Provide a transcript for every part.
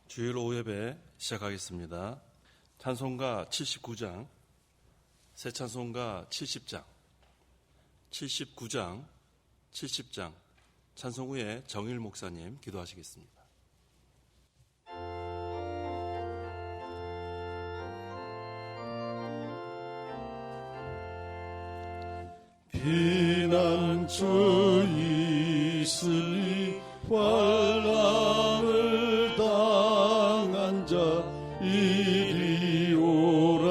주일 오후 예배 시작하겠습니다. 찬송가 79장, 새 찬송가 70장, 79장, 70장 찬송 후에 정일 목사님 기도하시겠습니다. 피난처 있으니 환난을 당한 자 이리 오라.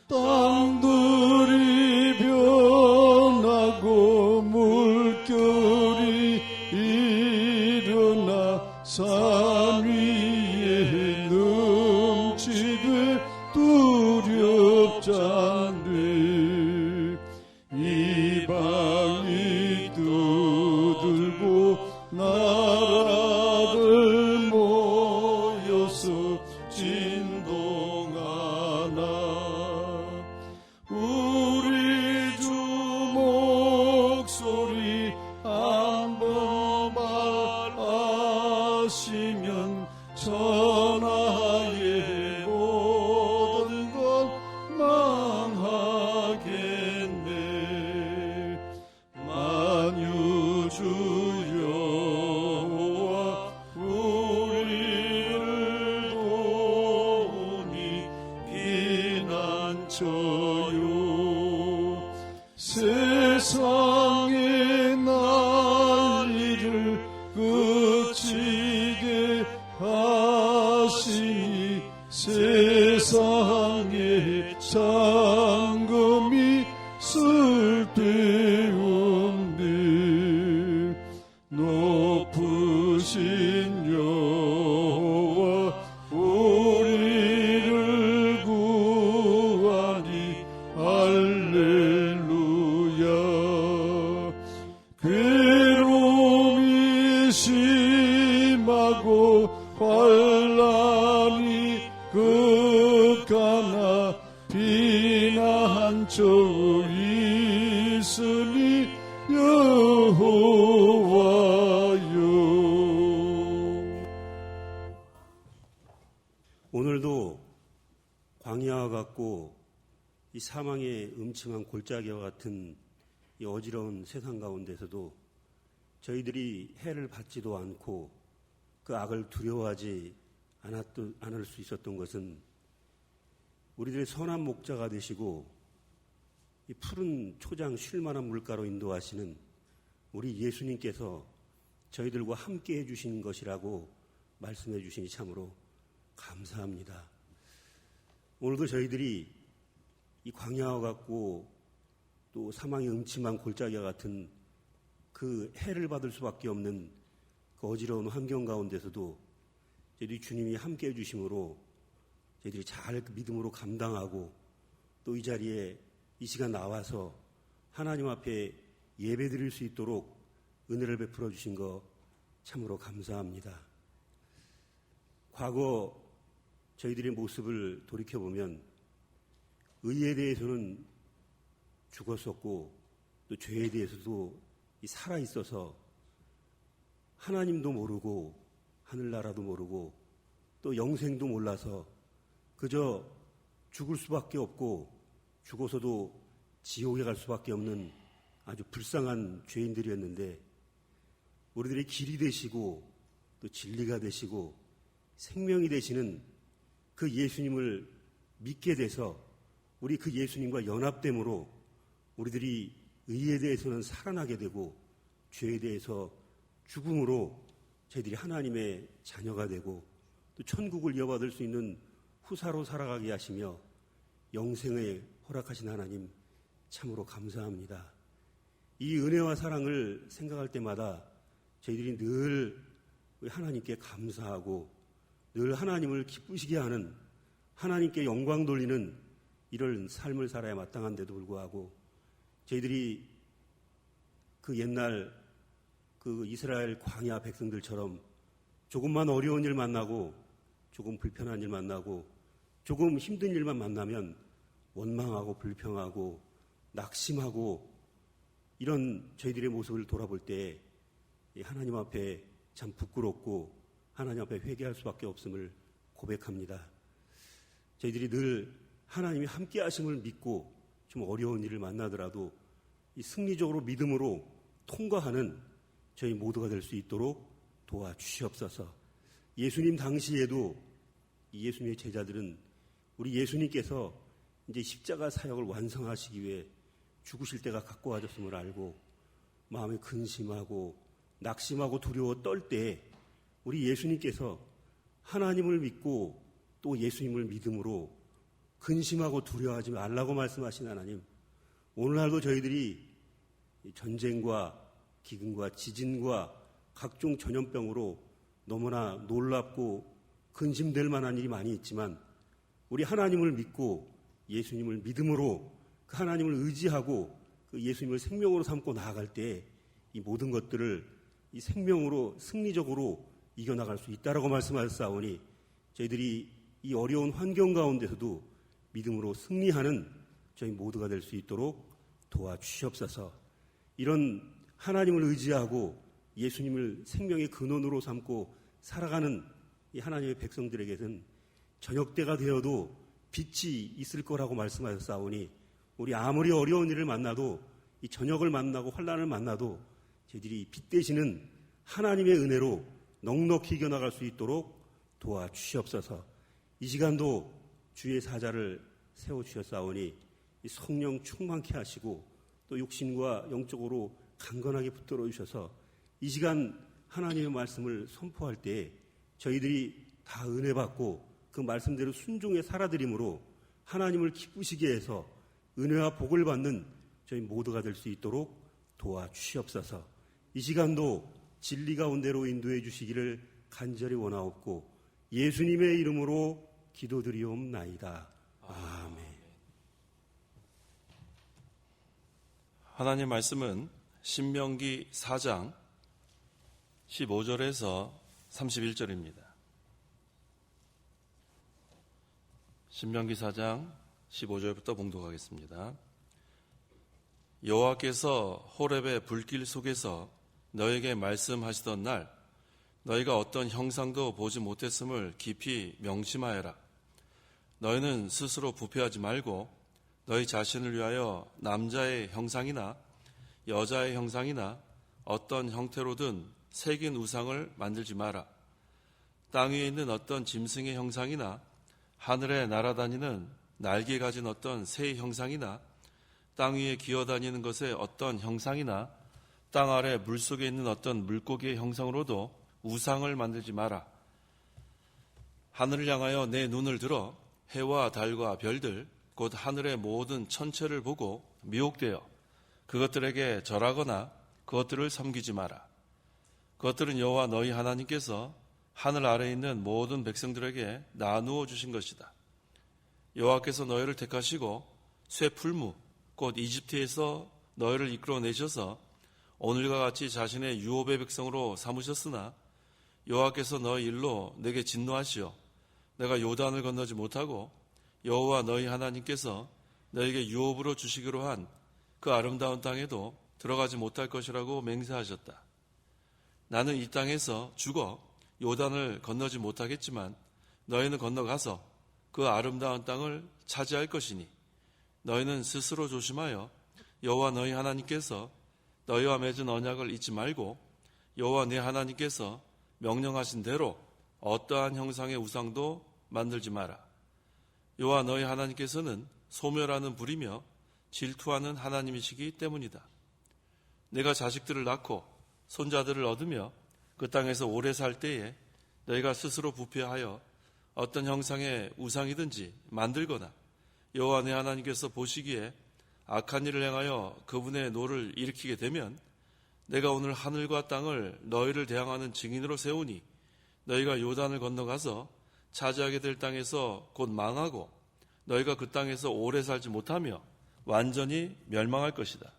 땅들이 변하고 물결이 일어나 산 위에 넘치되 두렵지 않네. 이방이 떠들고 나라들 모여서 진동하나. 우리 주 목소리 한번 말하시면 천하의 모든 것 망하겠네. 만유주 여호와 우리를 도우니 피난처요. 세상의 난리를 그치게 하시니 세상의 잠금이 쓸데없네. 높으신 여호와 우리를 구하니 할렐루야. 괴로움이 심하고 환난이 극하나 피난처 있으니 여호와여. 오늘도 광야와 같고 이 사망의 음침한 골짜기와 같은 이 어지러운 세상 가운데서도 저희들이 해를 받지도 않고 그 악을 두려워하지 않을 수 있었던 것은 우리들의 선한 목자가 되시고 이 푸른 초장 쉴만한 물가로 인도하시는 우리 예수님께서 저희들과 함께 해주신 것이라고 말씀해 주시니 참으로 감사합니다. 오늘도 저희들이 이 광야와 같고 또 사망의 음침한 골짜기와 같은 그 해를 받을 수밖에 없는 그 어지러운 환경 가운데서도 저희들이 주님이 함께 해주심으로 저희들이 잘 믿음으로 감당하고 또 이 자리에 이 시간 나와서 하나님 앞에 예배 드릴 수 있도록 은혜를 베풀어 주신 거 참으로 감사합니다. 과거 저희들의 모습을 돌이켜보면 의에 대해서는 죽었었고 또 죄에 대해서도 살아있어서 하나님도 모르고 하늘나라도 모르고 또 영생도 몰라서 그저 죽을 수밖에 없고 죽어서도 지옥에 갈 수밖에 없는 아주 불쌍한 죄인들이었는데 우리들의 길이 되시고 또 진리가 되시고 생명이 되시는 그 예수님을 믿게 돼서 우리 그 예수님과 연합됨으로 우리들이 의에 대해서는 살아나게 되고 죄에 대해서 죽음으로 저희들이 하나님의 자녀가 되고 또 천국을 이어받을 수 있는 후사로 살아가게 하시며 영생을 허락하신 하나님 참으로 감사합니다. 이 은혜와 사랑을 생각할 때마다 저희들이 늘 하나님께 감사하고 늘 하나님을 기쁘시게 하는 하나님께 영광 돌리는 이런 삶을 살아야 마땅한데도 불구하고 저희들이 그 옛날 그 이스라엘 광야 백성들처럼 조금만 어려운 일 만나고 조금 불편한 일 만나고 조금 힘든 일만 만나면 원망하고 불평하고 낙심하고 이런 저희들의 모습을 돌아볼 때 하나님 앞에 참 부끄럽고 하나님 앞에 회개할 수밖에 없음을 고백합니다. 저희들이 늘 하나님이 함께 하심을 믿고 좀 어려운 일을 만나더라도 이 승리적으로 믿음으로 통과하는 저희 모두가 될 수 있도록 도와주시옵소서. 예수님 당시에도 이 예수님의 제자들은 우리 예수님께서 이제 십자가 사역을 완성하시기 위해 죽으실 때가 가까워졌음을 알고 마음에 근심하고 낙심하고 두려워 떨 때 우리 예수님께서 하나님을 믿고 또 예수님을 믿음으로 근심하고 두려워하지 말라고 말씀하신 하나님, 오늘날도 저희들이 전쟁과 기근과 지진과 각종 전염병으로 너무나 놀랍고 근심될 만한 일이 많이 있지만 우리 하나님을 믿고 예수님을 믿음으로 그 하나님을 의지하고 그 예수님을 생명으로 삼고 나아갈 때 이 모든 것들을 이 생명으로 승리적으로 이겨나갈 수 있다라고 말씀하셨사오니 저희들이 이 어려운 환경 가운데서도 믿음으로 승리하는 저희 모두가 될 수 있도록 도와주시옵소서. 이런 하나님을 의지하고 예수님을 생명의 근원으로 삼고 살아가는 이 하나님의 백성들에게는 저녁 때가 되어도 빛이 있을 거라고 말씀하셨사오니 우리 아무리 어려운 일을 만나도 이 저녁을 만나고 환난을 만나도 저희들이 빛 되시는 하나님의 은혜로 넉넉히 이겨나갈 수 있도록 도와주시옵소서. 이 시간도 주의 사자를 세워주셨사오니 이 성령 충만케 하시고 또 육신과 영적으로 강건하게 붙들어 주셔서 이 시간 하나님의 말씀을 선포할 때 저희들이 다 은혜 받고 그 말씀대로 순종에 살아드림으로 하나님을 기쁘시게 해서 은혜와 복을 받는 저희 모두가 될 수 있도록 도와주시옵소서. 이 시간도 진리 가운데로 인도해 주시기를 간절히 원하옵고 예수님의 이름으로 기도드리옵나이다. 아멘. 하나님 말씀은 신명기 4장 15절에서 31절입니다. 신명기 4장 15절부터 봉독하겠습니다. 여호와께서 호렙의 불길 속에서 너에게 말씀하시던 날 너희가 어떤 형상도 보지 못했음을 깊이 명심하여라. 너희는 스스로 부패하지 말고 너희 자신을 위하여 남자의 형상이나 여자의 형상이나 어떤 형태로든 새긴 우상을 만들지 마라. 땅 위에 있는 어떤 짐승의 형상이나 하늘에 날아다니는 날개 가진 어떤 새의 형상이나 땅 위에 기어다니는 것의 어떤 형상이나 땅 아래 물속에 있는 어떤 물고기의 형상으로도 우상을 만들지 마라. 하늘을 향하여 내 눈을 들어 해와 달과 별들 곧 하늘의 모든 천체를 보고 미혹되어 그것들에게 절하거나 그것들을 섬기지 마라. 그것들은 여호와 너희 하나님께서 하늘 아래에 있는 모든 백성들에게 나누어 주신 것이다. 여호와께서 너희를 택하시고 쇠 풀무 곧 이집트에서 너희를 이끌어내셔서 오늘과 같이 자신의 유업의 백성으로 삼으셨으나 여호와께서 너희 일로 내게 진노하시어 내가 요단을 건너지 못하고 여호와 너희 하나님께서 너에게 유업으로 주시기로 한 그 아름다운 땅에도 들어가지 못할 것이라고 맹세하셨다. 나는 이 땅에서 죽어 요단을 건너지 못하겠지만 너희는 건너가서 그 아름다운 땅을 차지할 것이니 너희는 스스로 조심하여 여호와 너희 하나님께서 너희와 맺은 언약을 잊지 말고 여호와 네 하나님께서 명령하신 대로 어떠한 형상의 우상도 만들지 마라. 여호와 너희 하나님께서는 소멸하는 불이며 질투하는 하나님이시기 때문이다. 내가 자식들을 낳고 손자들을 얻으며 그 땅에서 오래 살 때에 너희가 스스로 부패하여 어떤 형상의 우상이든지 만들거나 여호와 네 하나님께서 보시기에 악한 일을 행하여 그분의 노를 일으키게 되면 내가 오늘 하늘과 땅을 너희를 대항하는 증인으로 세우니 너희가 요단을 건너가서 차지하게 될 땅에서 곧 망하고 너희가 그 땅에서 오래 살지 못하며 완전히 멸망할 것이다.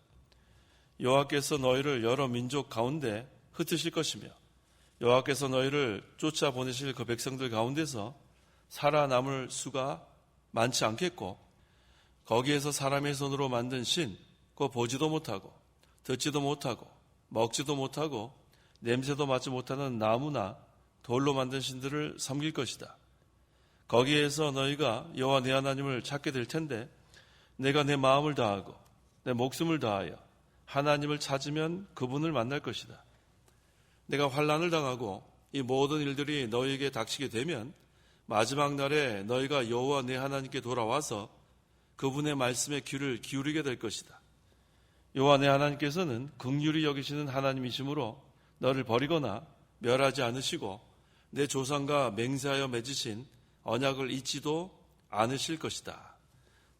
여호와께서 너희를 여러 민족 가운데 흩으실 것이며 여호와께서 너희를 쫓아보내실 그 백성들 가운데서 살아남을 수가 많지 않겠고 거기에서 사람의 손으로 만든 신, 그 보지도 못하고 듣지도 못하고 먹지도 못하고 냄새도 맡지 못하는 나무나 돌로 만든 신들을 섬길 것이다. 거기에서 너희가 여호와 네 하나님을 찾게 될 텐데 내가 내 마음을 다하고 내 목숨을 다하여 하나님을 찾으면 그분을 만날 것이다. 내가 환난을 당하고 이 모든 일들이 너희에게 닥치게 되면 마지막 날에 너희가 여호와 네 하나님께 돌아와서 그분의 말씀에 귀를 기울이게 될 것이다. 여호와 네 하나님께서는 긍휼히 여기시는 하나님이시므로 너를 버리거나 멸하지 않으시고 내 조상과 맹세하여 맺으신 언약을 잊지도 않으실 것이다.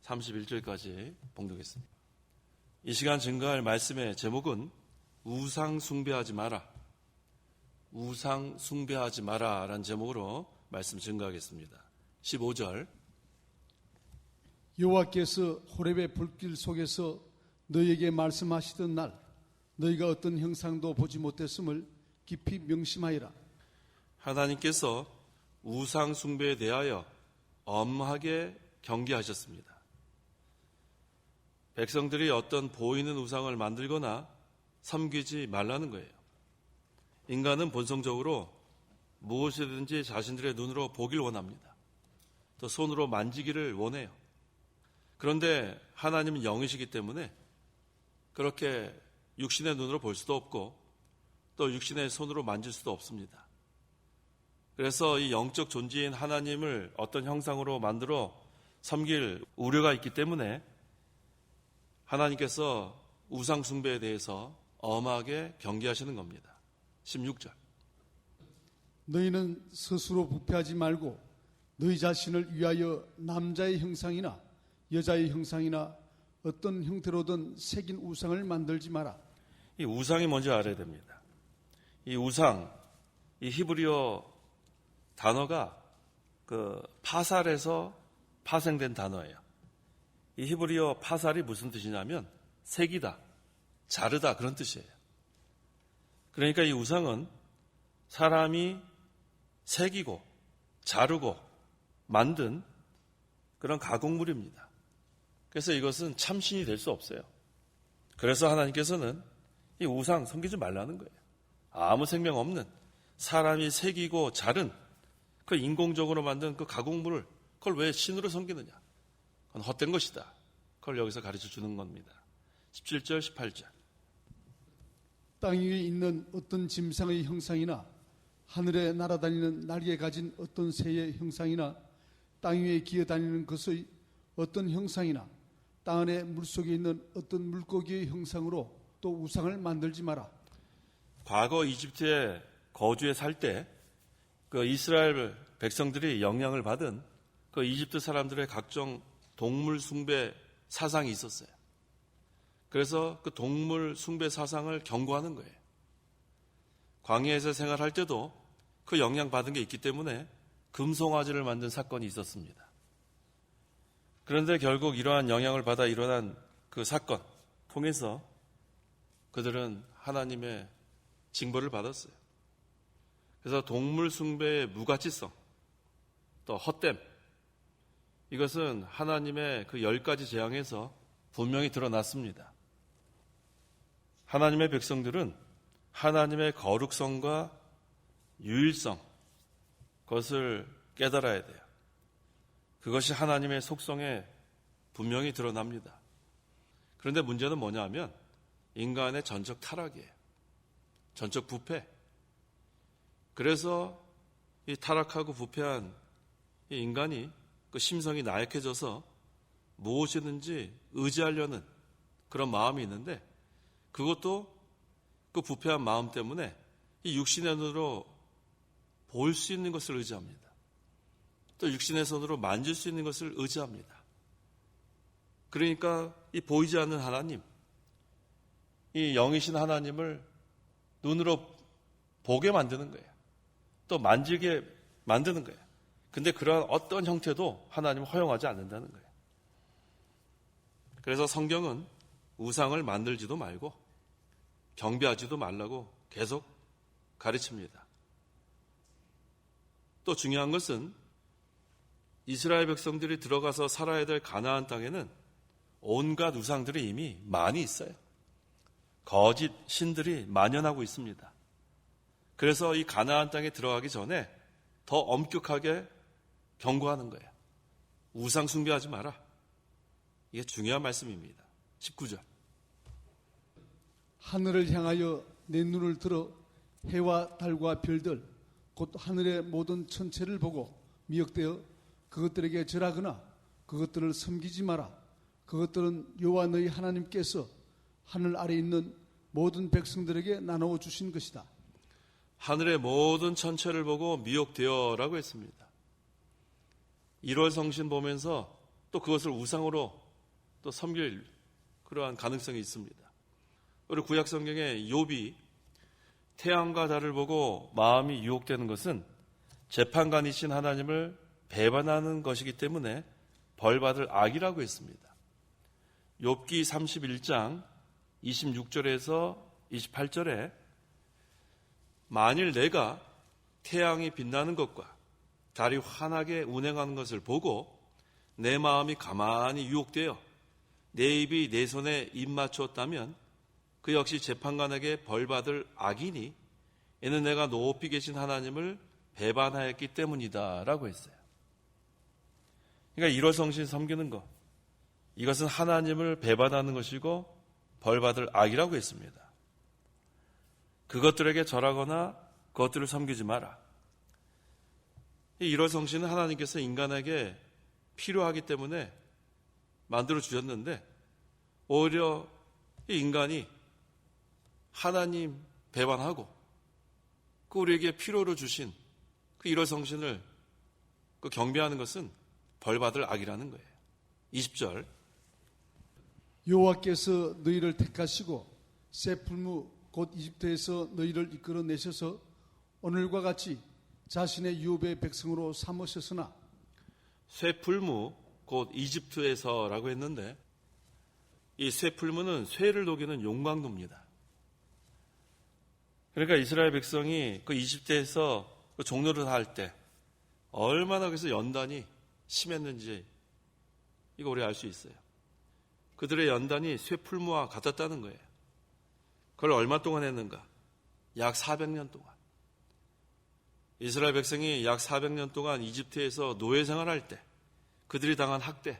31절까지 봉독했습니다. 이 시간 증거할 말씀의 제목은 우상 숭배하지 마라. 우상 숭배하지 마라 라는 제목으로 말씀 증거하겠습니다. 15절 여호와께서 호렙의 불길 속에서 너희에게 말씀하시던 날 너희가 어떤 형상도 보지 못했음을 깊이 명심하여라. 하나님께서 우상 숭배에 대하여 엄하게 경계하셨습니다. 백성들이 어떤 보이는 우상을 만들거나 섬기지 말라는 거예요. 인간은 본성적으로 무엇이든지 자신들의 눈으로 보길 원합니다. 또 손으로 만지기를 원해요. 그런데 하나님은 영이시기 때문에 그렇게 육신의 눈으로 볼 수도 없고 또 육신의 손으로 만질 수도 없습니다. 그래서 이 영적 존재인 하나님을 어떤 형상으로 만들어 섬길 우려가 있기 때문에 하나님께서 우상 숭배에 대해서 엄하게 경계하시는 겁니다. 16절 너희는 스스로 부패하지 말고 너희 자신을 위하여 남자의 형상이나 여자의 형상이나 어떤 형태로든 새긴 우상을 만들지 마라. 이 우상이 뭔지 알아야 됩니다. 이 우상, 이 히브리어 단어가 그 파살에서 파생된 단어예요. 이 히브리어 파살이 무슨 뜻이냐면 새기다, 자르다 그런 뜻이에요. 그러니까 이 우상은 사람이 새기고 자르고 만든 그런 가공물입니다. 그래서 이것은 참신이 될 수 없어요. 그래서 하나님께서는 이 우상 섬기지 말라는 거예요. 아무 생명 없는 사람이 새기고 자른 그 인공적으로 만든 그 가공물을 그걸 왜 신으로 섬기느냐? 그건 헛된 것이다. 그걸 여기서 가르쳐 주는 겁니다. 17절, 18절. 땅 위에 있는 어떤 짐승의 형상이나 하늘에 날아다니는 날개 가진 어떤 새의 형상이나 땅 위에 기어다니는 것의 어떤 형상이나 땅 안에 물속에 있는 어떤 물고기의 형상으로 또 우상을 만들지 마라. 과거 이집트에 거주해 살 때 그 이스라엘 백성들이 영향을 받은 그 이집트 사람들의 각종 동물 숭배 사상이 있었어요. 그래서 그 동물 숭배 사상을 경고하는 거예요. 광야에서 생활할 때도 그 영향 받은 게 있기 때문에 금송아지를 만든 사건이 있었습니다. 그런데 결국 이러한 영향을 받아 일어난 그 사건 통해서 그들은 하나님의 징벌을 받았어요. 그래서 동물 숭배의 무가치성, 또 헛됨, 이것은 하나님의 그 10가지 재앙에서 분명히 드러났습니다. 하나님의 백성들은 하나님의 거룩성과 유일성, 그것을 깨달아야 돼요. 그것이 하나님의 속성에 분명히 드러납니다. 그런데 문제는 뭐냐 하면 인간의 전적 타락이에요. 전적 부패. 그래서 이 타락하고 부패한 이 인간이 그 심성이 나약해져서 무엇이든지 의지하려는 그런 마음이 있는데 그것도 그 부패한 마음 때문에 이 육신의 눈으로 볼 수 있는 것을 의지합니다. 또 육신의 손으로 만질 수 있는 것을 의지합니다. 그러니까 이 보이지 않는 하나님, 이 영이신 하나님을 눈으로 보게 만드는 거예요. 또 만지게 만드는 거예요. 근데 그러한 어떤 형태도 하나님은 허용하지 않는다는 거예요. 그래서 성경은 우상을 만들지도 말고 경배하지도 말라고 계속 가르칩니다. 또 중요한 것은 이스라엘 백성들이 들어가서 살아야 될 가나안 땅에는 온갖 우상들이 이미 많이 있어요. 거짓 신들이 만연하고 있습니다. 그래서 이 가나안 땅에 들어가기 전에 더 엄격하게 경고하는 거예요. 우상 숭배하지 마라. 이게 중요한 말씀입니다. 19절. 하늘을 향하여 내 눈을 들어 해와 달과 별들 곧 하늘의 모든 천체를 보고 미혹되어 그것들에게 절하거나 그것들을 섬기지 마라. 그것들은 여호와 너희 하나님께서 하늘 아래 있는 모든 백성들에게 나누어 주신 것이다. 하늘의 모든 천체를 보고 미혹되어라고 했습니다. 1월 성신 보면서 또 그것을 우상으로 또 섬길 그러한 가능성이 있습니다. 우리 구약 성경에 욥이 태양과 달을 보고 마음이 유혹되는 것은 재판관이신 하나님을 배반하는 것이기 때문에 벌받을 악이라고 했습니다. 욥기 31장 26절에서 28절에 만일 내가 태양이 빛나는 것과 달이 환하게 운행하는 것을 보고 내 마음이 가만히 유혹되어 내 입이 내 손에 입 맞추었다면 그 역시 재판관에게 벌받을 악이니 이는 내가 높이 계신 하나님을 배반하였기 때문이다 라고 했어요. 그러니까 일월성신 섬기는 것, 이것은 하나님을 배반하는 것이고 벌받을 악이라고 했습니다. 그것들에게 절하거나 그것들을 섬기지 마라. 이 일월성신은 하나님께서 인간에게 필요하기 때문에 만들어 주셨는데 오히려 이 인간이 하나님 배반하고 그 우리에게 필요로 주신 그 일월성신을 그 경배하는 것은 벌받을 악이라는 거예요. 20절. 여호와께서 너희를 택하시고 새 풀무 곧 이집트에서 너희를 이끌어내셔서 오늘과 같이 자신의 유업의 백성으로 삼으셨으나 새 풀무 곧 이집트에서라고 했는데 이 새 풀무는 쇠를 녹이는 용광로입니다. 그러니까 이스라엘 백성이 그 이집트에서 그 종로를 할 때 얼마나 그래서 연단이 심했는지 이거 우리 알 수 있어요. 그들의 연단이 쇠풀무와 같았다는 거예요. 그걸 얼마 동안 했는가? 약 400년 동안. 이스라엘 백성이 약 400년 동안 이집트에서 노예 생활할 때 그들이 당한 학대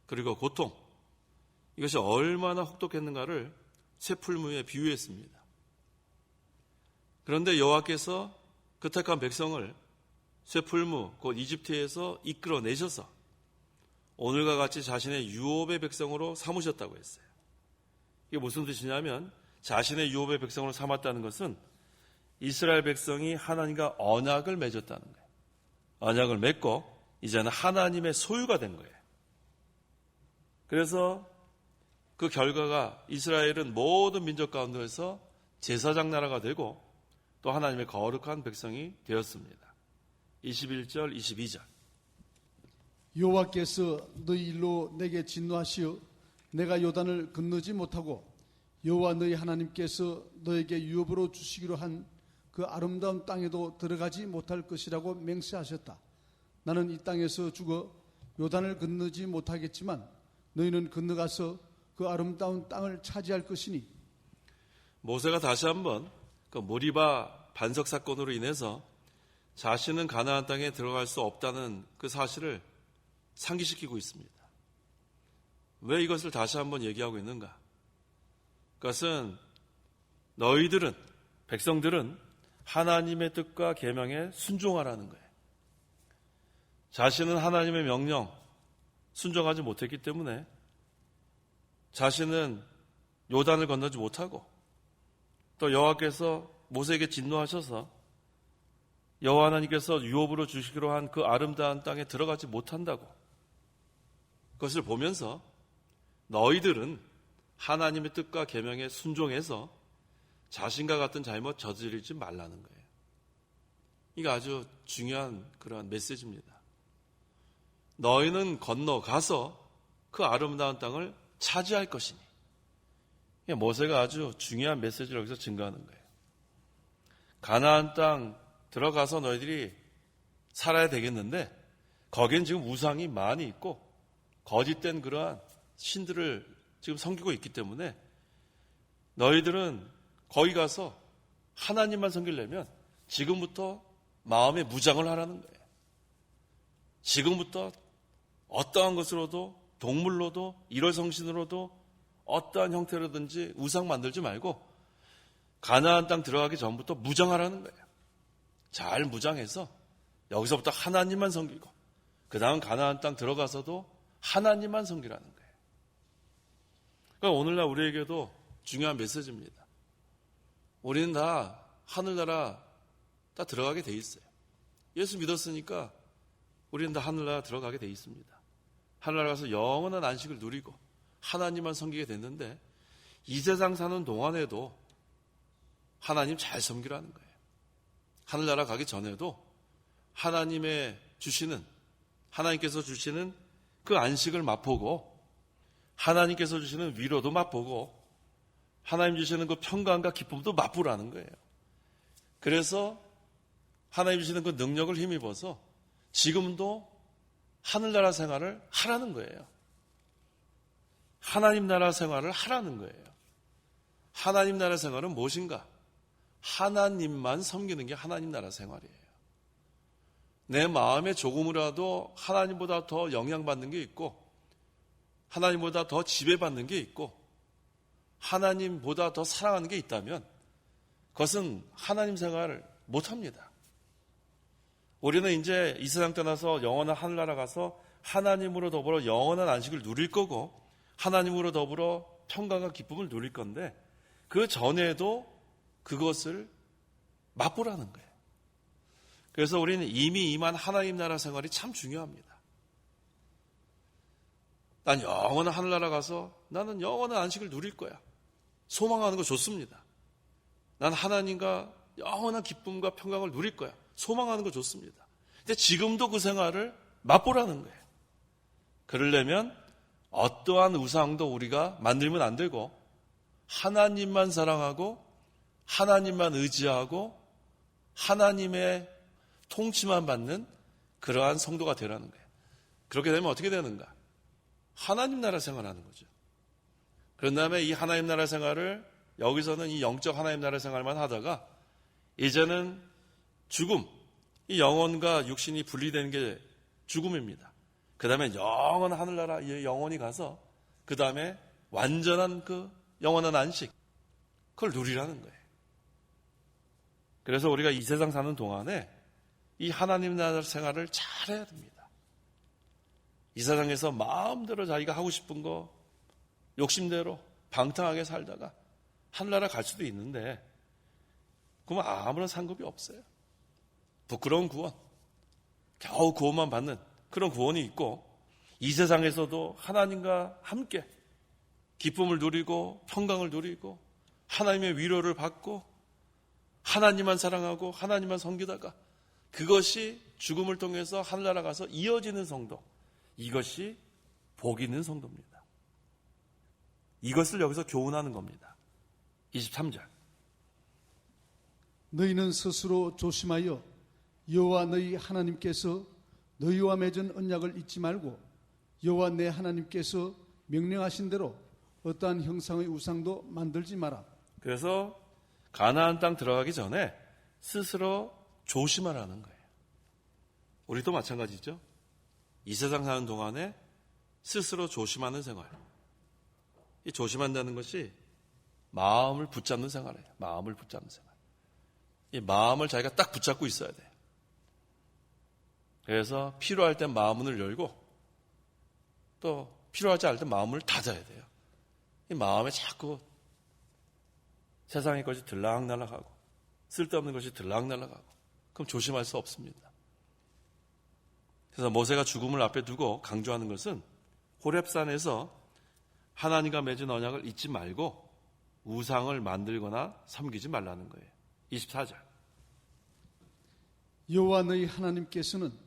그리고 고통 이것이 얼마나 혹독했는가를 쇠풀무에 비유했습니다. 그런데 여호와께서 그 택한 백성을 쇠풀무 곧 이집트에서 이끌어내셔서 오늘과 같이 자신의 유업의 백성으로 삼으셨다고 했어요. 이게 무슨 뜻이냐면 자신의 유업의 백성으로 삼았다는 것은 이스라엘 백성이 하나님과 언약을 맺었다는 거예요. 언약을 맺고 이제는 하나님의 소유가 된 거예요. 그래서 그 결과가 이스라엘은 모든 민족 가운데서 제사장 나라가 되고 또 하나님의 거룩한 백성이 되었습니다. 21절, 22절. 여호와께서 너희 일로 내게 진노하시어 내가 요단을 건너지 못하고 여호와 너희 하나님께서 너에게 유업으로 주시기로 한 그 아름다운 땅에도 들어가지 못할 것이라고 맹세하셨다. 나는 이 땅에서 죽어 요단을 건너지 못하겠지만 너희는 건너가서 그 아름다운 땅을 차지할 것이니. 모세가 다시 한번 그 모리바 반석 사건으로 인해서 자신은 가나안 땅에 들어갈 수 없다는 그 사실을 상기시키고 있습니다. 왜 이것을 다시 한번 얘기하고 있는가? 그것은 너희들은, 백성들은 하나님의 뜻과 계명에 순종하라는 거예요. 자신은 하나님의 명령 순종하지 못했기 때문에 자신은 요단을 건너지 못하고 또 여호와께서 모세에게 진노하셔서 여호와 하나님께서 유업으로 주시기로 한 그 아름다운 땅에 들어가지 못한다고 그것을 보면서 너희들은 하나님의 뜻과 계명에 순종해서 자신과 같은 잘못 저지르지 말라는 거예요. 이게 아주 중요한 그러한 메시지입니다. 너희는 건너가서 그 아름다운 땅을 차지할 것이니. 모세가 아주 중요한 메시지를 여기서 증거하는 거예요. 가나안 땅 들어가서 너희들이 살아야 되겠는데 거기엔 지금 우상이 많이 있고 거짓된 그러한 신들을 지금 섬기고 있기 때문에 너희들은 거기 가서 하나님만 섬기려면 지금부터 마음의 무장을 하라는 거예요. 지금부터 어떠한 것으로도, 동물로도, 일월성신으로도, 어떠한 형태로든지 우상 만들지 말고 가나안 땅 들어가기 전부터 무장하라는 거예요. 잘 무장해서 여기서부터 하나님만 섬기고 그 다음 가나안 땅 들어가서도 하나님만 섬기라는 거예요. 그러니까 오늘날 우리에게도 중요한 메시지입니다. 우리는 다 하늘나라 다 들어가게 돼 있어요. 예수 믿었으니까 우리는 다 하늘나라 들어가게 돼 있습니다. 하늘나라 가서 영원한 안식을 누리고 하나님만 섬기게 됐는데 이 세상 사는 동안에도 하나님 잘 섬기라는 거예요. 하늘나라 가기 전에도 하나님께서 주시는 그 안식을 맛보고 하나님께서 주시는 위로도 맛보고 하나님 주시는 그 평강과 기쁨도 맛보라는 거예요. 그래서 하나님 주시는 그 능력을 힘입어서 지금도 하늘나라 생활을 하라는 거예요. 하나님 나라 생활을 하라는 거예요. 하나님 나라 생활은 무엇인가? 하나님만 섬기는 게 하나님 나라 생활이에요. 내 마음에 조금이라도 하나님보다 더 영향받는 게 있고 하나님보다 더 지배받는 게 있고 하나님보다 더 사랑하는 게 있다면 그것은 하나님 생활을 못합니다. 우리는 이제 이 세상 떠나서 영원한 하늘나라 가서 하나님으로 더불어 영원한 안식을 누릴 거고 하나님으로 더불어 평강과 기쁨을 누릴 건데 그 전에도 그것을 맛보라는 거예요. 그래서 우리는 이미 임한 하나님 나라 생활이 참 중요합니다. 난 영원한 하늘나라 가서 나는 영원한 안식을 누릴 거야. 소망하는 거 좋습니다. 난 하나님과 영원한 기쁨과 평강을 누릴 거야. 소망하는 거 좋습니다. 근데 지금도 그 생활을 맛보라는 거예요. 그러려면 어떠한 우상도 우리가 만들면 안 되고 하나님만 사랑하고 하나님만 의지하고 하나님의 통치만 받는 그러한 성도가 되라는 거예요. 그렇게 되면 어떻게 되는가? 하나님 나라 생활하는 거죠. 그런 다음에 이 하나님 나라 생활을 여기서는 이 영적 하나님 나라 생활만 하다가 이제는 죽음, 이 영혼과 육신이 분리되는 게 죽음입니다. 그 다음에 영원한 하늘나라 영혼이 가서 그 다음에 완전한 그 영원한 안식, 그걸 누리라는 거예요. 그래서 우리가 이 세상 사는 동안에 이 하나님 나라 생활을 잘해야 됩니다. 이 세상에서 마음대로 자기가 하고 싶은 거 욕심대로 방탕하게 살다가 하늘나라 갈 수도 있는데 그러면 아무런 상급이 없어요. 부끄러운 구원, 겨우 구원만 받는 그런 구원이 있고 이 세상에서도 하나님과 함께 기쁨을 누리고 평강을 누리고 하나님의 위로를 받고 하나님만 사랑하고 하나님만 섬기다가 그것이 죽음을 통해서 하늘나라 가서 이어지는 성도, 이것이 복 있는 성도입니다. 이것을 여기서 교훈하는 겁니다. 23절. 너희는 스스로 조심하여 여호와 너희 하나님께서 너희와 맺은 언약을 잊지 말고 여호와 내 하나님께서 명령하신 대로 어떠한 형상의 우상도 만들지 마라. 그래서 가나안 땅 들어가기 전에 스스로 조심하라는 거예요. 우리도 마찬가지죠. 이 세상 사는 동안에 스스로 조심하는 생활. 이 조심한다는 것이 마음을 붙잡는 생활이에요. 마음을 붙잡는 생활. 이 마음을 자기가 딱 붙잡고 있어야 돼요. 그래서 필요할 땐 마음문을 열고 또 필요하지 않을 땐 마음을 닫아야 돼요. 이 마음에 자꾸 세상의 것이 들락날락하고 쓸데없는 것이 들락날락하고 그럼 조심할 수 없습니다. 그래서 모세가 죽음을 앞에 두고 강조하는 것은 호렙산에서 하나님과 맺은 언약을 잊지 말고 우상을 만들거나 섬기지 말라는 거예요. 24절. 여호와 너희 하나님께서는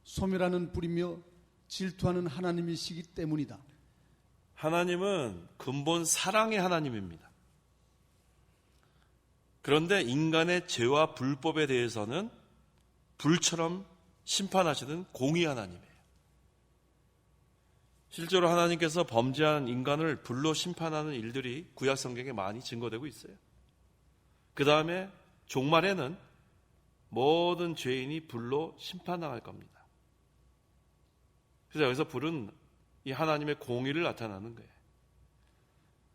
소멸하는 불이며 질투하는 하나님이시기 때문이다. 하나님은 근본 사랑의 하나님입니다. 그런데 인간의 죄와 불법에 대해서는 불처럼 심판하시는 공의 하나님이에요. 실제로 하나님께서 범죄한 인간을 불로 심판하는 일들이 구약 성경에 많이 증거되고 있어요. 그 다음에 종말에는 모든 죄인이 불로 심판당할 겁니다. 그래서 여기서 불은 이 하나님의 공의를 나타나는 거예요.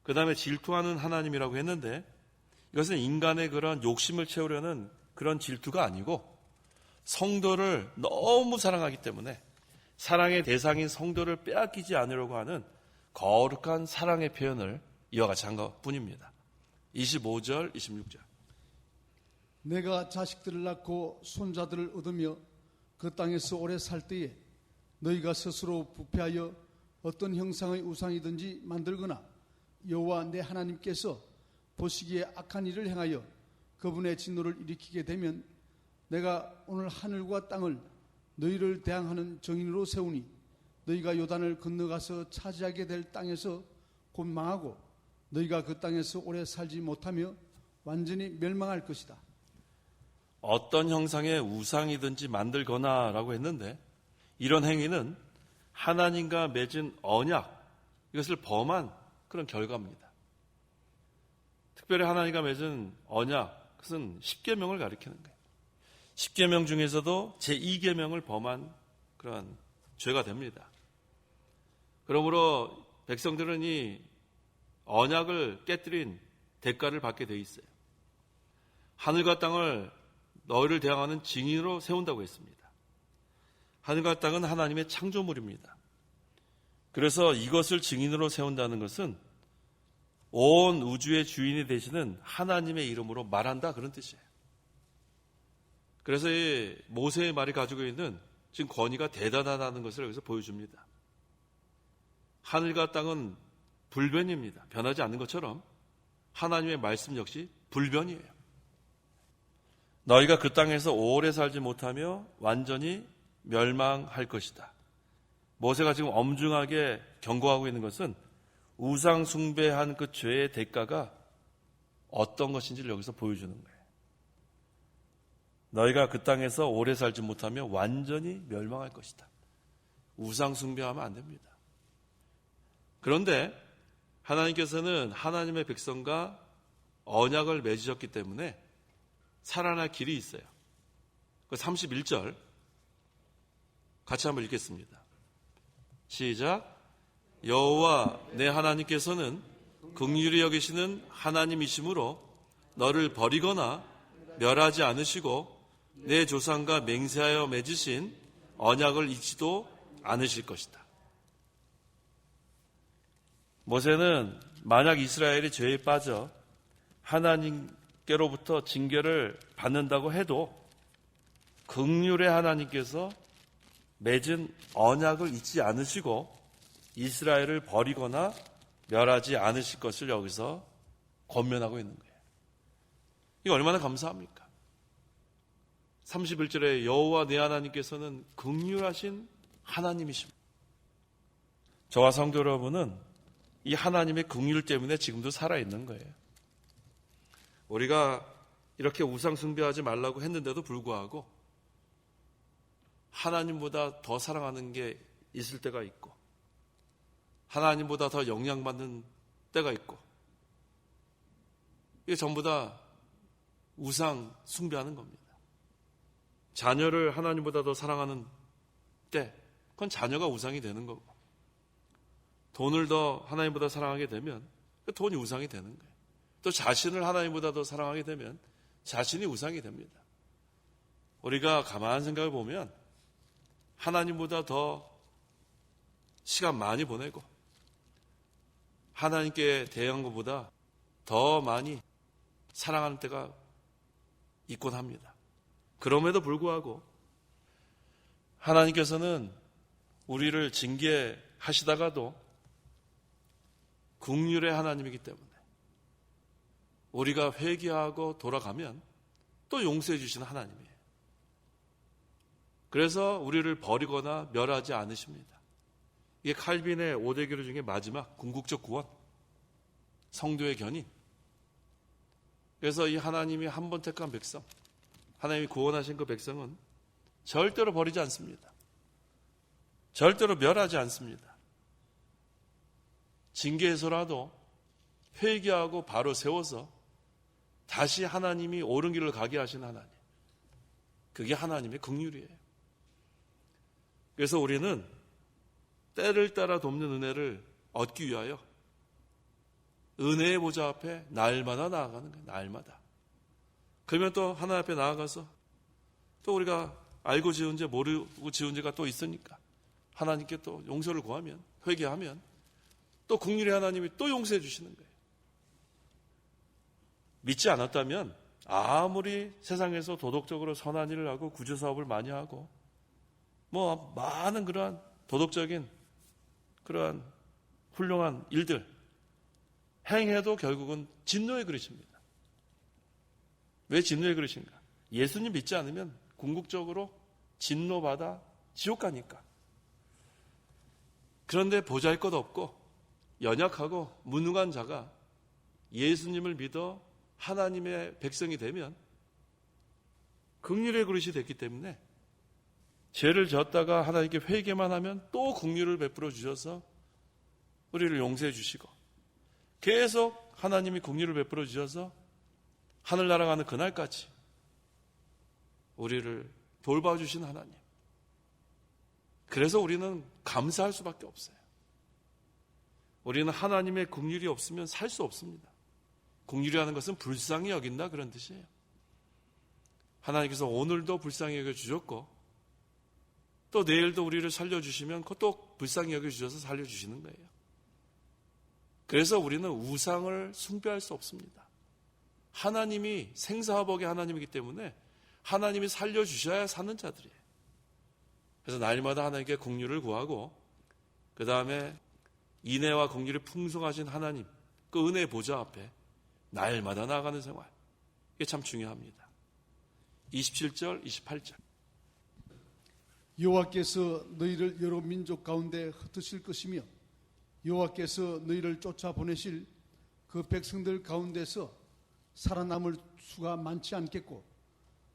그 다음에 질투하는 하나님이라고 했는데 이것은 인간의 그런 욕심을 채우려는 그런 질투가 아니고 성도를 너무 사랑하기 때문에 사랑의 대상인 성도를 빼앗기지 않으려고 하는 거룩한 사랑의 표현을 이와같이 한 것뿐입니다. 25절, 26절. 내가 자식들을 낳고 손자들을 얻으며 그 땅에서 오래 살 때에 너희가 스스로 부패하여 어떤 형상의 우상이든지 만들거나 여호와 내 하나님께서 보시기에 악한 일을 행하여 그분의 진노를 일으키게 되면 내가 오늘 하늘과 땅을 너희를 대항하는 정인으로 세우니 너희가 요단을 건너가서 차지하게 될 땅에서 곧 망하고 너희가 그 땅에서 오래 살지 못하며 완전히 멸망할 것이다. 어떤 형상의 우상이든지 만들거나 라고 했는데 이런 행위는 하나님과 맺은 언약, 이것을 범한 그런 결과입니다. 특별히 하나님과 맺은 언약, 그것은 10계명을 가리키는 거예요. 10계명 중에서도 제2계명을 범한 그런 죄가 됩니다. 그러므로 백성들은 이 언약을 깨뜨린 대가를 받게 돼 있어요. 하늘과 땅을 너희를 대항하는 증인으로 세운다고 했습니다. 하늘과 땅은 하나님의 창조물입니다. 그래서 이것을 증인으로 세운다는 것은 온 우주의 주인이 되시는 하나님의 이름으로 말한다, 그런 뜻이에요. 그래서 이 모세의 말이 가지고 있는 지금 권위가 대단하다는 것을 여기서 보여줍니다. 하늘과 땅은 불변입니다. 변하지 않는 것처럼 하나님의 말씀 역시 불변이에요. 너희가 그 땅에서 오래 살지 못하며 완전히 멸망할 것이다. 모세가 지금 엄중하게 경고하고 있는 것은 우상 숭배한 그 죄의 대가가 어떤 것인지를 여기서 보여주는 거예요. 너희가 그 땅에서 오래 살지 못하며 완전히 멸망할 것이다. 우상 숭배하면 안 됩니다. 그런데 하나님께서는 하나님의 백성과 언약을 맺으셨기 때문에 살아날 길이 있어요. 그 31절 같이 한번 읽겠습니다. 시작. 여호와 내 하나님께서는 긍휼히 여기시는 하나님이시므로 너를 버리거나 멸하지 않으시고 내 조상과 맹세하여 맺으신 언약을 잊지도 않으실 것이다. 모세는 만약 이스라엘이 죄에 빠져 하나님께로부터 징계를 받는다고 해도 긍휼의 하나님께서 맺은 언약을 잊지 않으시고 이스라엘을 버리거나 멸하지 않으실 것을 여기서 권면하고 있는 거예요. 이거 얼마나 감사합니까? 31절에 여호와 내 하나님께서는 긍휼하신 하나님이십니다. 저와 성도 여러분은 이 하나님의 긍휼 때문에 지금도 살아있는 거예요. 우리가 이렇게 우상 숭배하지 말라고 했는데도 불구하고 하나님보다 더 사랑하는 게 있을 때가 있고 하나님보다 더 영향받는 때가 있고 이게 전부 다 우상 숭배하는 겁니다. 자녀를 하나님보다 더 사랑하는 때 그건 자녀가 우상이 되는 거고 돈을 더 하나님보다 사랑하게 되면 그 돈이 우상이 되는 거예요. 또 자신을 하나님보다 더 사랑하게 되면 자신이 우상이 됩니다. 우리가 가만한 생각을 보면 하나님보다 더 시간 많이 보내고 하나님께 대한 것보다 더 많이 사랑하는 때가 있곤 합니다. 그럼에도 불구하고 하나님께서는 우리를 징계하시다가도 긍휼의 하나님이기 때문에 우리가 회개하고 돌아가면 또 용서해 주시는 하나님이에요. 그래서 우리를 버리거나 멸하지 않으십니다. 이게 칼빈의 5대 교류 중에 마지막 궁극적 구원, 성도의 견인. 그래서 이 하나님이 한 번 택한 백성, 하나님이 구원하신 그 백성은 절대로 버리지 않습니다. 절대로 멸하지 않습니다. 징계해서라도 회개하고 바로 세워서 다시 하나님이 옳은 길을 가게 하신 하나님. 그게 하나님의 긍휼이에요. 그래서 우리는 때를 따라 돕는 은혜를 얻기 위하여 은혜의 보좌 앞에 날마다 나아가는 거예요. 날마다. 그러면 또 하나님 앞에 나아가서 또 우리가 알고 지은 죄 모르고 지은 죄가 또 있으니까 하나님께 또 용서를 구하면, 회개하면 또 긍휼의 하나님이 또 용서해 주시는 거예요. 믿지 않았다면 아무리 세상에서 도덕적으로 선한 일을 하고 구제사업을 많이 하고 뭐 많은 그러한 도덕적인 그러한 훌륭한 일들 행해도 결국은 진노의 그릇입니다. 왜 진노의 그릇인가? 예수님 믿지 않으면 궁극적으로 진노받아 지옥 가니까. 그런데 보잘것 없고 연약하고 무능한 자가 예수님을 믿어 하나님의 백성이 되면 긍휼의 그릇이 됐기 때문에 죄를 졌다가 하나님께 회개만 하면 또 긍휼을 베풀어 주셔서 우리를 용서해 주시고 계속 하나님이 긍휼을 베풀어 주셔서 하늘나라 가는 그날까지 우리를 돌봐주신 하나님. 그래서 우리는 감사할 수밖에 없어요. 우리는 하나님의 긍휼이 없으면 살 수 없습니다. 긍휼이라는 것은 불쌍히 여긴다 그런 뜻이에요. 하나님께서 오늘도 불쌍히 여겨주셨고 또 내일도 우리를 살려주시면 또 불쌍히 여겨주셔서 살려주시는 거예요. 그래서 우리는 우상을 숭배할 수 없습니다. 하나님이 생사화복의 하나님이기 때문에 하나님이 살려주셔야 사는 자들이에요. 그래서 날마다 하나님께 긍휼을 구하고 그 다음에 인애와 긍휼이 풍성하신 하나님 그 은혜의 보좌 앞에 날마다 나아가는 생활, 이게 참 중요합니다. 27절, 28절. 여호와께서 너희를 여러 민족 가운데 흩으실 것이며 여호와께서 너희를 쫓아보내실 그 백성들 가운데서 살아남을 수가 많지 않겠고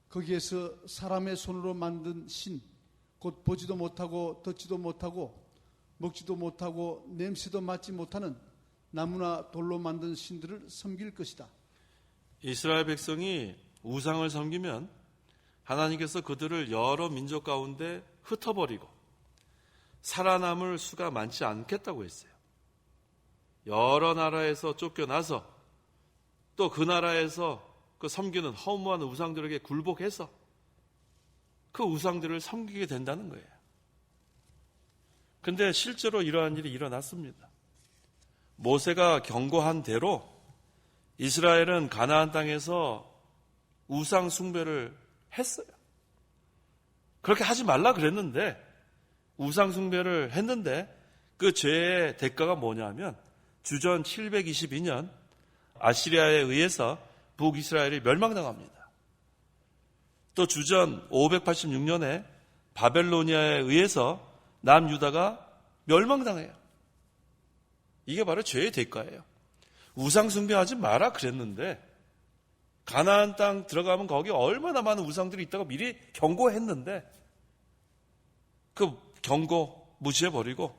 거기에서 사람의 손으로 만든 신, 곧 보지도 못하고 듣지도 못하고 먹지도 못하고 냄새도 맡지 못하는 나무나 돌로 만든 신들을 섬길 것이다. 이스라엘 백성이 우상을 섬기면 하나님께서 그들을 여러 민족 가운데 흩어버리고 살아남을 수가 많지 않겠다고 했어요. 여러 나라에서 쫓겨나서 또 그 나라에서 그 섬기는 허무한 우상들에게 굴복해서 그 우상들을 섬기게 된다는 거예요. 그런데 실제로 이러한 일이 일어났습니다. 모세가 경고한 대로 이스라엘은 가나안 땅에서 우상 숭배를 했어요. 그렇게 하지 말라 그랬는데 우상 숭배를 했는데 그 죄의 대가가 뭐냐면 주전 722년 아시리아에 의해서 북이스라엘이 멸망당합니다. 또 주전 586년에 바벨로니아에 의해서 남유다가 멸망당해요. 이게 바로 죄의 대가예요. 우상 숭배하지 마라 그랬는데 가나안 땅 들어가면 거기 얼마나 많은 우상들이 있다고 미리 경고했는데 그 경고 무시해버리고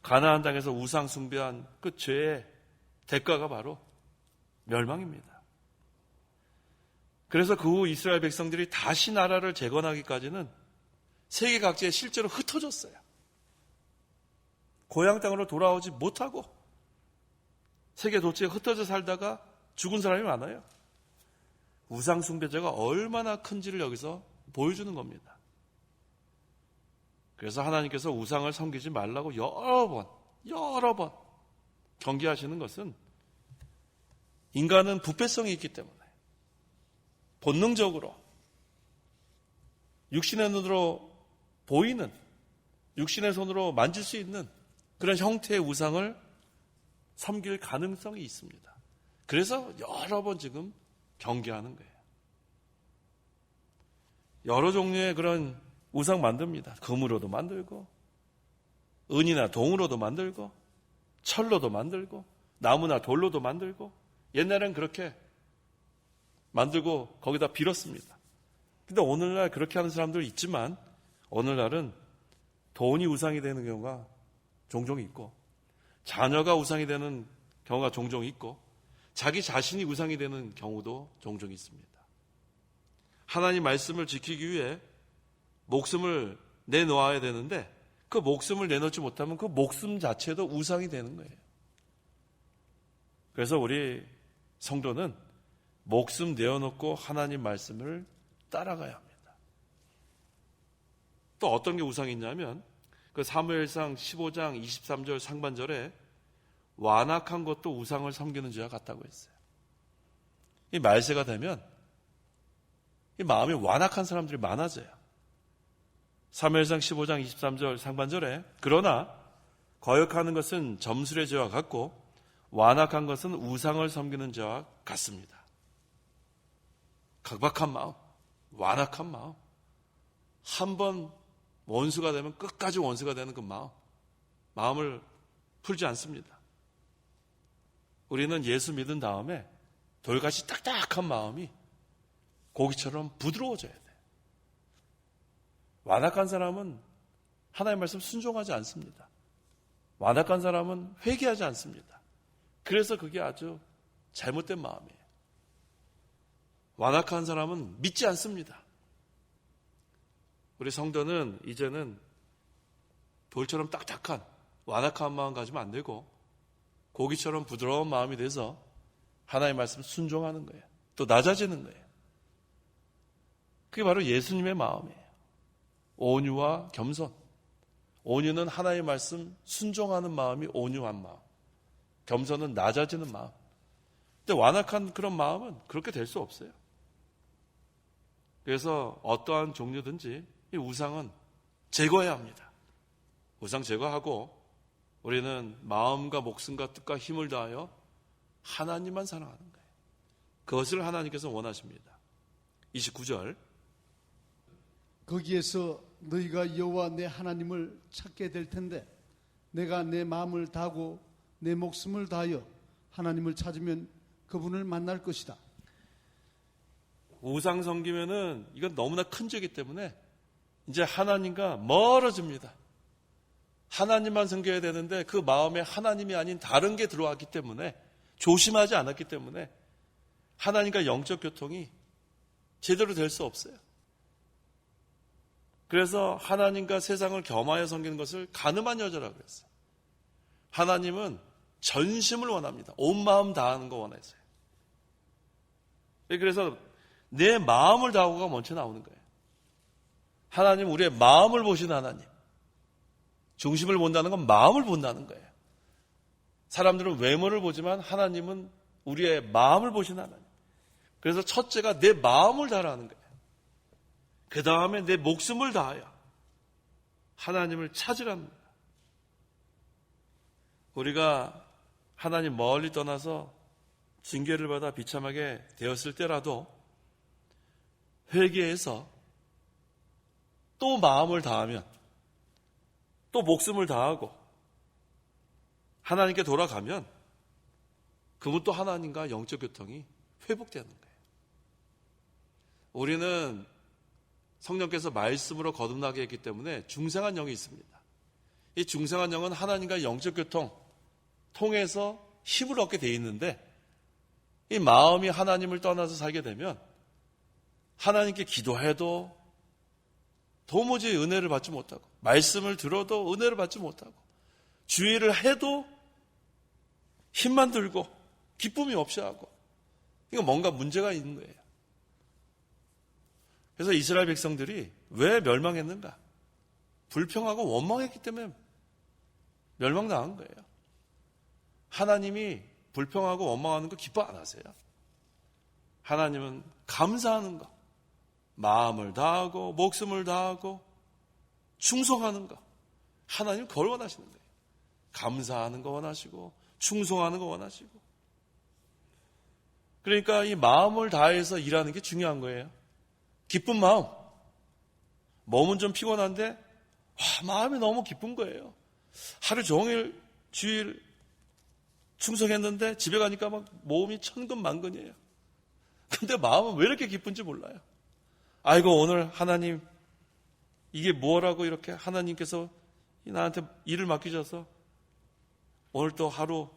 가나안 땅에서 우상 숭배한 그 죄의 대가가 바로 멸망입니다. 그래서 그 후 이스라엘 백성들이 다시 나라를 재건하기까지는 세계 각지에 실제로 흩어졌어요. 고향 땅으로 돌아오지 못하고 세계 도처에 흩어져 살다가 죽은 사람이 많아요. 우상 숭배자가 얼마나 큰지를 여기서 보여주는 겁니다. 그래서 하나님께서 우상을 섬기지 말라고 여러 번 경계하시는 것은 인간은 부패성이 있기 때문에 본능적으로 육신의 눈으로 보이는 육신의 손으로 만질 수 있는 그런 형태의 우상을 섬길 가능성이 있습니다. 그래서 여러 번 지금 경계하는 거예요. 여러 종류의 그런 우상 만듭니다. 금으로도 만들고 은이나 동으로도 만들고 철로도 만들고 나무나 돌로도 만들고 옛날엔 그렇게 만들고 거기다 빌었습니다. 근데 오늘날 그렇게 하는 사람들 있지만 오늘날은 돈이 우상이 되는 경우가 종종 있고 자녀가 우상이 되는 경우가 종종 있고 자기 자신이 우상이 되는 경우도 종종 있습니다. 하나님 말씀을 지키기 위해 목숨을 내놓아야 되는데 그 목숨을 내놓지 못하면 그 목숨 자체도 우상이 되는 거예요. 그래서 우리 성도는 목숨 내어놓고 하나님 말씀을 따라가야 합니다. 또 어떤 게 우상이 있냐면 그 사무엘상 15장 23절 상반절에 완악한 것도 우상을 섬기는 죄와 같다고 했어요. 이 말세가 되면 이 마음이 완악한 사람들이 많아져요. 사무엘상 15장 23절 상반절에 그러나 거역하는 것은 점술의 죄와 같고 완악한 것은 우상을 섬기는 죄와 같습니다. 각박한 마음, 완악한 마음, 한번 원수가 되면 끝까지 원수가 되는 그 마음을 풀지 않습니다. 우리는 예수 믿은 다음에 돌같이 딱딱한 마음이 고기처럼 부드러워져야 돼. 완악한 사람은 하나님의 말씀 순종하지 않습니다. 완악한 사람은 회개하지 않습니다. 그래서 그게 아주 잘못된 마음이에요. 완악한 사람은 믿지 않습니다. 우리 성도는 이제는 돌처럼 딱딱한 완악한 마음 가지면 안 되고 고기처럼 부드러운 마음이 돼서 하나님의 말씀 순종하는 거예요. 또 낮아지는 거예요. 그게 바로 예수님의 마음이에요. 온유와 겸손. 온유는 하나님의 말씀 순종하는 마음이 온유한 마음. 겸손은 낮아지는 마음. 근데 완악한 그런 마음은 그렇게 될 수 없어요. 그래서 어떠한 종류든지 이 우상은 제거해야 합니다. 우상 제거하고 우리는 마음과 목숨과 뜻과 힘을 다하여 하나님만 사랑하는 거예요. 그것을 하나님께서 원하십니다. 29절 거기에서 너희가 여호와 내 하나님을 찾게 될 텐데 내가 내 마음을 다하고 내 목숨을 다하여 하나님을 찾으면 그분을 만날 것이다. 우상 섬기면은 이건 너무나 큰 죄이기 때문에 이제 하나님과 멀어집니다. 하나님만 섬겨야 되는데 그 마음에 하나님이 아닌 다른 게 들어왔기 때문에 조심하지 않았기 때문에 하나님과 영적 교통이 제대로 될 수 없어요. 그래서 하나님과 세상을 겸하여 섬기는 것을 간음한 여자라고 그랬어요. 하나님은 전심을 원합니다. 온 마음 다하는 거 원하세요. 그래서 내 마음을 다하고가 먼저 나오는 거예요. 하나님 우리의 마음을 보시는 하나님. 중심을 본다는 건 마음을 본다는 거예요. 사람들은 외모를 보지만 하나님은 우리의 마음을 보시는 하나님. 그래서 첫째가 내 마음을 다하라는 거예요. 그 다음에 내 목숨을 다하여 하나님을 찾으라는 거예요. 우리가 하나님 멀리 떠나서 징계를 받아 비참하게 되었을 때라도 회개해서 또 마음을 다하면 또 목숨을 다하고 하나님께 돌아가면 그분 또 하나님과 영적 교통이 회복되는 거예요. 우리는 성령께서 말씀으로 거듭나게 했기 때문에 중생한 영이 있습니다. 이 중생한 영은 하나님과 영적 교통 통해서 힘을 얻게 돼 있는데 이 마음이 하나님을 떠나서 살게 되면 하나님께 기도해도 도무지 은혜를 받지 못하고 말씀을 들어도 은혜를 받지 못하고 주의를 해도 힘만 들고 기쁨이 없이 하고 이거 뭔가 문제가 있는 거예요. 그래서 이스라엘 백성들이 왜 멸망했는가? 불평하고 원망했기 때문에 멸망당한 거예요. 하나님이 불평하고 원망하는 거 기뻐 안 하세요. 하나님은 감사하는 거, 마음을 다하고 목숨을 다하고 충성하는 거, 하나님 그걸 원하시는 거예요. 감사하는 거 원하시고 충성하는 거 원하시고. 그러니까 이 마음을 다해서 일하는 게 중요한 거예요. 기쁜 마음. 몸은 좀 피곤한데 마음이 너무 기쁜 거예요. 하루 종일 주일 충성했는데 집에 가니까 막 몸이 천근만근이에요. 근데 마음은 왜 이렇게 기쁜지 몰라요. 아이고 오늘 하나님 이게 뭐라고 이렇게 하나님께서 나한테 일을 맡기셔서 오늘 또 하루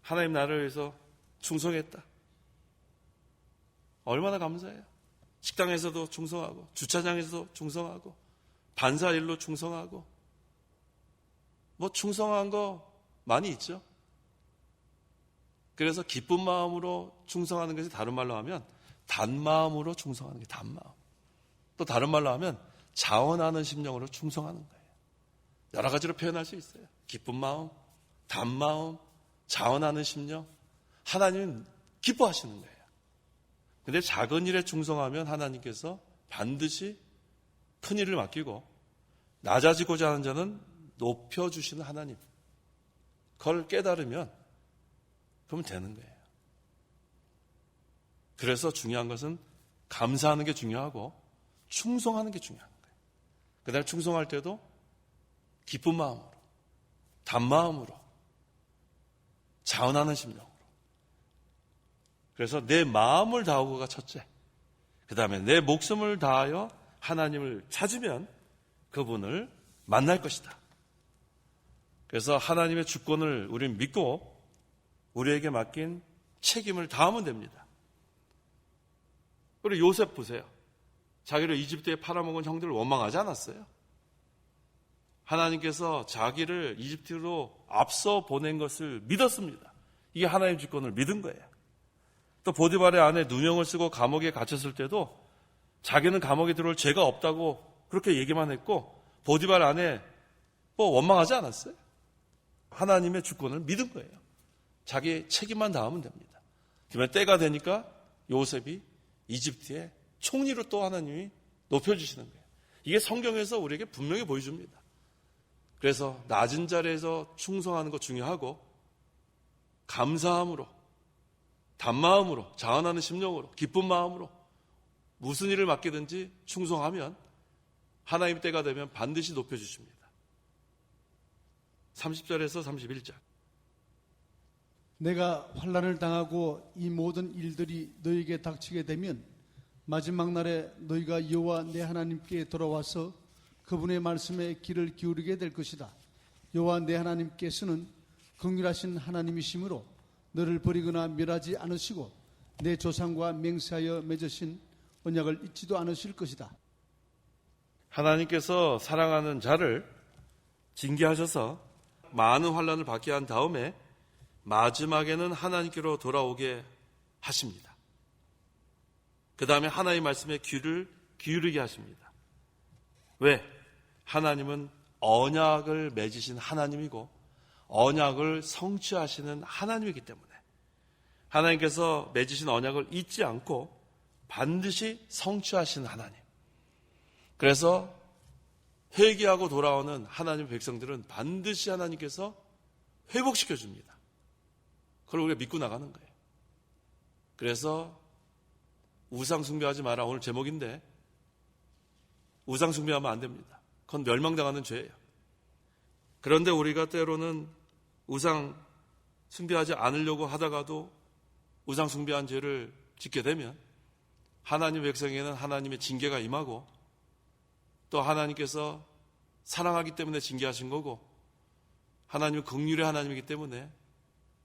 하나님 나라를 위해서 충성했다. 얼마나 감사해요. 식당에서도 충성하고 주차장에서도 충성하고 반사 일로 충성하고 뭐 충성한 거 많이 있죠. 그래서 기쁜 마음으로 충성하는 것이 다른 말로 하면 단마음으로 충성하는 게 단마음. 또 다른 말로 하면 자원하는 심령으로 충성하는 거예요. 여러 가지로 표현할 수 있어요. 기쁜 마음, 단마음, 자원하는 심령. 하나님은 기뻐하시는 거예요. 근데 작은 일에 충성하면 하나님께서 반드시 큰 일을 맡기고 낮아지고자 하는 자는 높여주시는 하나님. 그걸 깨달으면 그러면 되는 거예요. 그래서 중요한 것은 감사하는 게 중요하고 충성하는 게 중요한 거예요. 그다음에 충성할 때도 기쁜 마음으로, 단마음으로, 자원하는 심령으로. 그래서 내 마음을 다하고가 첫째. 그 다음에 내 목숨을 다하여 하나님을 찾으면 그분을 만날 것이다. 그래서 하나님의 주권을 우리는 믿고 우리에게 맡긴 책임을 다하면 됩니다. 그리고 요셉 보세요. 자기를 이집트에 팔아먹은 형들을 원망하지 않았어요. 하나님께서 자기를 이집트로 앞서 보낸 것을 믿었습니다. 이게 하나님의 주권을 믿은 거예요. 또 보디발의 아내 누명을 쓰고 감옥에 갇혔을 때도 자기는 감옥에 들어올 죄가 없다고 그렇게 얘기만 했고 보디발 아내 뭐 원망하지 않았어요. 하나님의 주권을 믿은 거예요. 자기 책임만 다하면 됩니다. 그러면 때가 되니까 요셉이 이집트의 총리로 또 하나님이 높여주시는 거예요. 이게 성경에서 우리에게 분명히 보여줍니다. 그래서 낮은 자리에서 충성하는 거 중요하고 감사함으로, 단마음으로, 자원하는 심령으로, 기쁜 마음으로 무슨 일을 맡기든지 충성하면 하나님 때가 되면 반드시 높여주십니다. 30절에서 31절. 내가 환난을 당하고 이 모든 일들이 너에게 닥치게 되면 마지막 날에 너희가 여호와 내 하나님께 돌아와서 그분의 말씀에 귀를 기울이게 될 것이다. 여호와 내 하나님께서는 긍휼하신 하나님이시므로 너를 버리거나 멸하지 않으시고 내 조상과 맹세하여 맺으신 언약을 잊지도 않으실 것이다. 하나님께서 사랑하는 자를 징계하셔서 많은 환난을 받게 한 다음에 마지막에는 하나님께로 돌아오게 하십니다. 그 다음에 하나님의 말씀에 귀를 기울이게 하십니다. 왜? 하나님은 언약을 맺으신 하나님이고 언약을 성취하시는 하나님이기 때문에 하나님께서 맺으신 언약을 잊지 않고 반드시 성취하시는 하나님. 그래서 회개하고 돌아오는 하나님의 백성들은 반드시 하나님께서 회복시켜 줍니다. 그걸 우리가 믿고 나가는 거예요. 그래서 우상 숭배하지 마라. 오늘 제목인데 우상 숭배하면 안 됩니다. 그건 멸망당하는 죄예요. 그런데 우리가 때로는 우상 숭배하지 않으려고 하다가도 우상 숭배한 죄를 짓게 되면 하나님의 백성에게는 하나님의 징계가 임하고 또 하나님께서 사랑하기 때문에 징계하신 거고 하나님은 긍휼의 하나님이기 때문에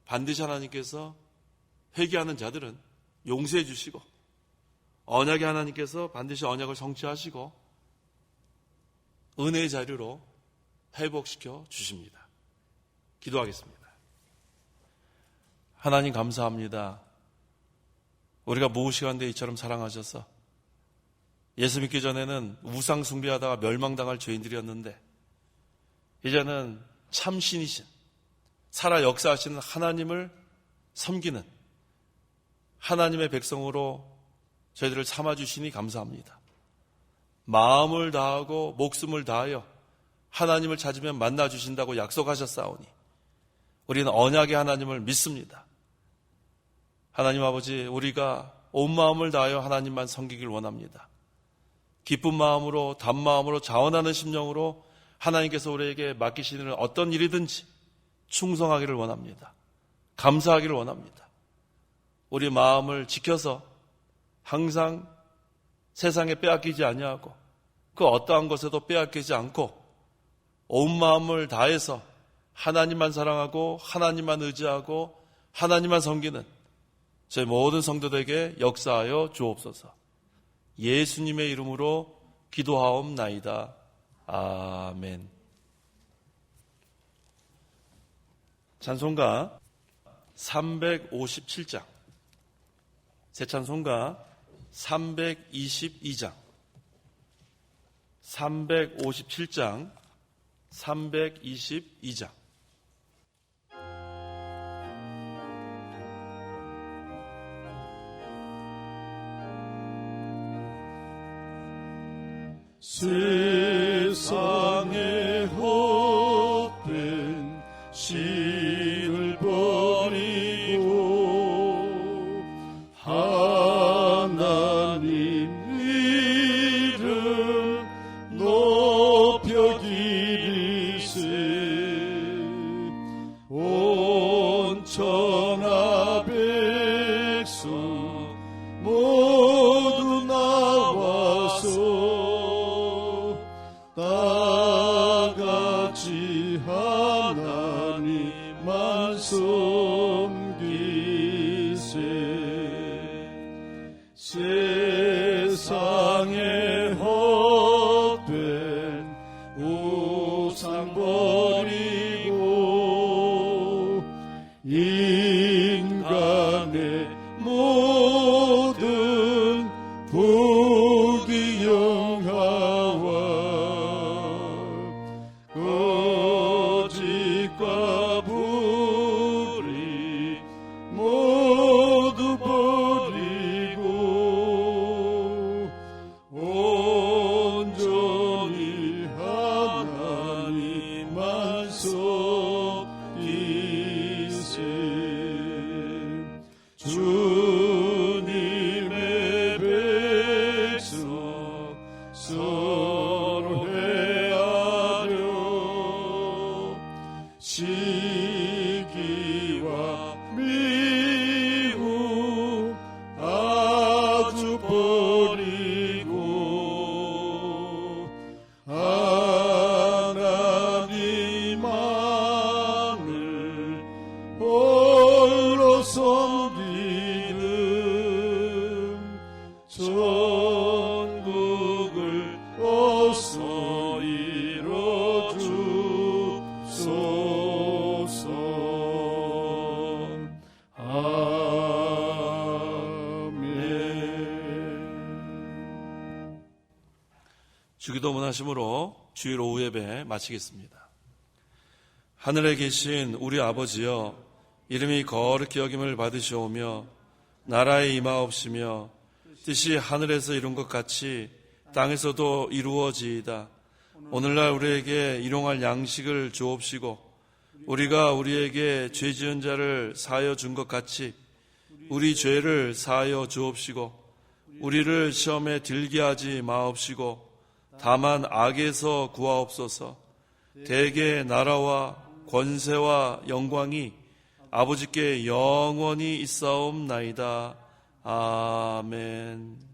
반드시 하나님께서 회개하는 자들은 용서해 주시고 언약의 하나님께서 반드시 언약을 성취하시고 은혜의 자리로 회복시켜 주십니다. 기도하겠습니다. 하나님 감사합니다. 우리가 무엇이간데 이처럼 사랑하셔서 예수 믿기 전에는 우상 숭배하다가 멸망당할 죄인들이었는데 이제는 참신이신 살아 역사하시는 하나님을 섬기는 하나님의 백성으로 저희들을 삼아주시니 감사합니다. 마음을 다하고 목숨을 다하여 하나님을 찾으면 만나주신다고 약속하셨사오니 우리는 언약의 하나님을 믿습니다. 하나님 아버지, 우리가 온 마음을 다하여 하나님만 섬기길 원합니다. 기쁜 마음으로, 단마음으로, 자원하는 심령으로 하나님께서 우리에게 맡기시는 어떤 일이든지 충성하기를 원합니다. 감사하기를 원합니다. 우리 마음을 지켜서 항상 세상에 빼앗기지 아니하고 그 어떠한 것에도 빼앗기지 않고 온 마음을 다해서 하나님만 사랑하고 하나님만 의지하고 하나님만 섬기는 저희 모든 성도들에게 역사하여 주옵소서. 예수님의 이름으로 기도하옵나이다. 아멘. 찬송가 357장, 새 찬송가 322장, 357장, 322장. 세상의 헛된 신을 버리고 하나님 이름 높여 기리세. 온 천하 백성 모두 나와서 다같이 하나님만 섬기세. 세상의 헛된 우상 버리고 인간의 모든 부귀영화와 거짓과 불의 모두 버리고 온전히 하나님만 섬기세. 주님의 백성 서로 헤아려 시기와 미움 아주 버리고 하나님만을 홀로 섬기는 천국을 어서 이뤄 주소서. 아멘. 주기도 문하심으로 주일 오후 예배 마치겠습니다. 하늘에 계신 우리 아버지여, 이름이 거룩히 여김을 받으시오며 나라의 임하옵시며 뜻이 하늘에서 이룬 것 같이 땅에서도 이루어지이다. 오늘날 우리에게 일용할 양식을 주옵시고 우리가 우리에게 죄 지은 자를 사하여 준 것 같이 우리 죄를 사하여 주옵시고 우리를 시험에 들게 하지 마옵시고 다만 악에서 구하옵소서. 대개 나라와 권세와 영광이 아버지께 영원히 있사옵나이다. 아멘.